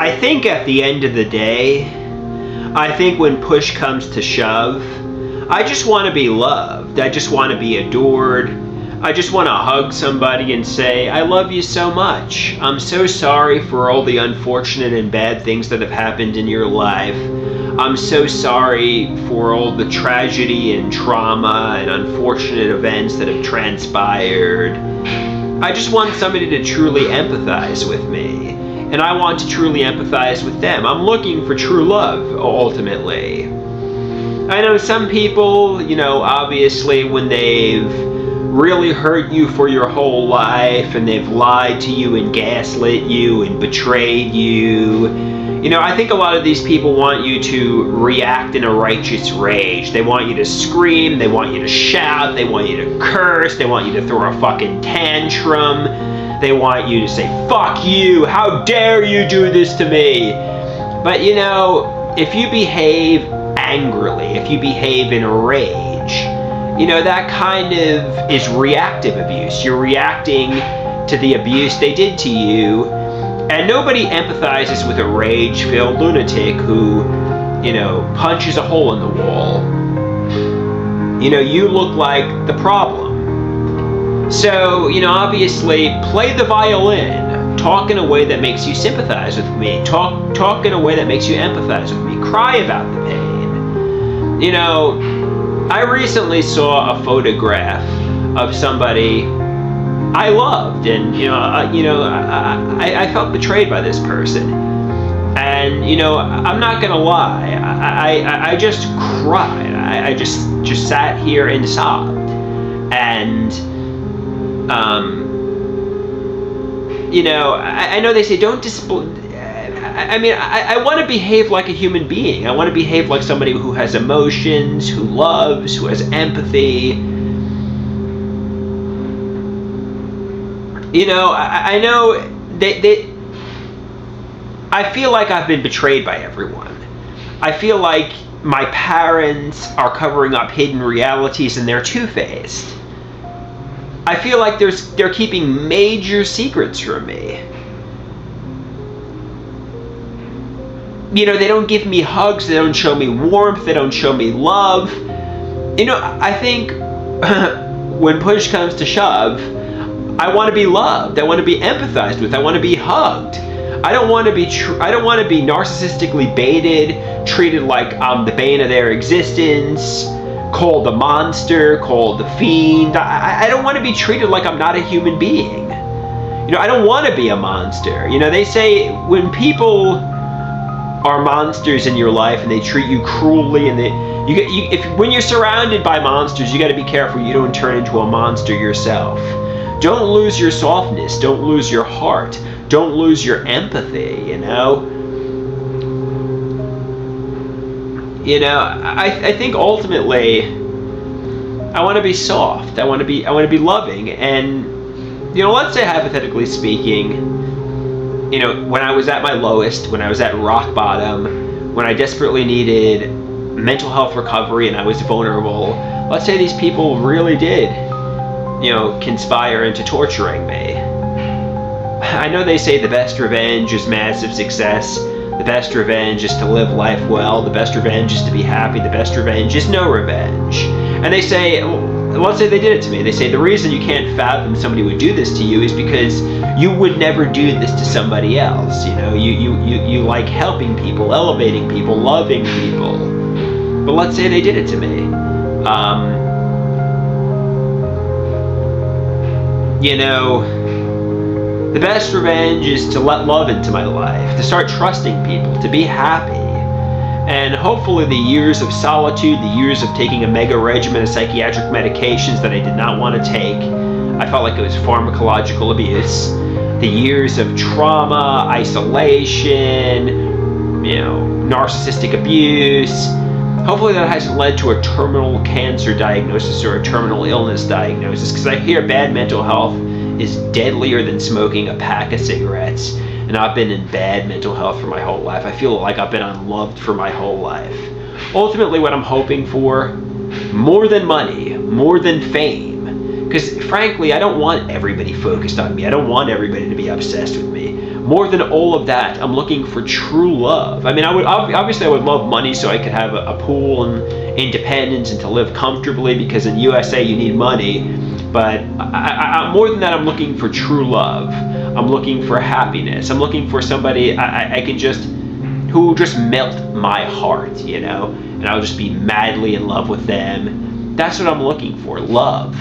I think at the end of the day, I think when push comes to shove, I just want to be loved. I just want to be adored. I just want to hug somebody and say, I love you so much. I'm so sorry for all the unfortunate and bad things that have happened in your life. I'm so sorry for all the tragedy and trauma and unfortunate events that have transpired. I just want somebody to truly empathize with me. And I want to truly empathize with them. I'm looking for true love, ultimately. I know some people, obviously when they've really hurt you for your whole life and they've lied to you and gaslit you and betrayed you, I think a lot of these people want you to react in a righteous rage. They want you to scream, they want you to shout, they want you to curse, they want you to throw a fucking tantrum. They want you to say, fuck you, how dare you do this to me? But if you behave angrily, if you behave in a rage, that kind of is reactive abuse. You're reacting to the abuse they did to you, and nobody empathizes with a rage-filled lunatic who, punches a hole in the wall. You look like the problem. So, obviously, play the violin. Talk in a way that makes you sympathize with me. Talk in a way that makes you empathize with me. Cry about the pain. I recently saw a photograph of somebody I loved, and I felt betrayed by this person. And I'm not gonna lie, I just cried. I just sat here and sobbed. And I know they say don't I want to behave like a human being. I want to behave like somebody who has emotions, who loves, who has empathy. I know I feel like I've been betrayed by everyone. I feel like my parents are covering up hidden realities and they're two-faced. I feel like they're keeping major secrets from me. They don't give me hugs, they don't show me warmth, they don't show me love. I think when push comes to shove, I want to be loved, I want to be empathized with, I want to be hugged. I don't want to be narcissistically baited, treated like I'm the bane of their existence, called the monster, called the fiend. I don't want to be treated like I'm not a human being. I don't want to be a monster. They say when people are monsters in your life and they treat you cruelly, and when you're surrounded by monsters, you got to be careful you don't turn into a monster yourself. Don't lose your softness. Don't lose your heart. Don't lose your empathy. I think ultimately, I want to be soft. I want to be loving. And let's say hypothetically speaking, when I was at my lowest, when I was at rock bottom, when I desperately needed mental health recovery and I was vulnerable, let's say these people really did, conspire into torturing me. I know they say the best revenge is massive success. The best revenge is to live life well. The best revenge is to be happy. The best revenge is no revenge. And they say, let's say they did it to me. They say the reason you can't fathom somebody would do this to you is because you would never do this to somebody else. You like helping people, elevating people, loving people. But let's say they did it to me. The best revenge is to let love into my life, to start trusting people, to be happy. And hopefully the years of solitude, the years of taking a mega regimen of psychiatric medications that I did not want to take, I felt like it was pharmacological abuse. The years of trauma, isolation, narcissistic abuse, hopefully that hasn't led to a terminal cancer diagnosis or a terminal illness diagnosis, because I hear bad mental health is deadlier than smoking a pack of cigarettes. And I've been in bad mental health for my whole life. I feel like I've been unloved for my whole life. Ultimately, what I'm hoping for, more than money, more than fame, because frankly, I don't want everybody focused on me. I don't want everybody to be obsessed with me. More than all of that, I'm looking for true love. I mean, I would obviously I would love money so I could have a pool and independence and to live comfortably, because in USA you need money. But more than that, I'm looking for true love. I'm looking for happiness. I'm looking for somebody I can just, who will just melt my heart, and I'll just be madly in love with them. That's what I'm looking for, love.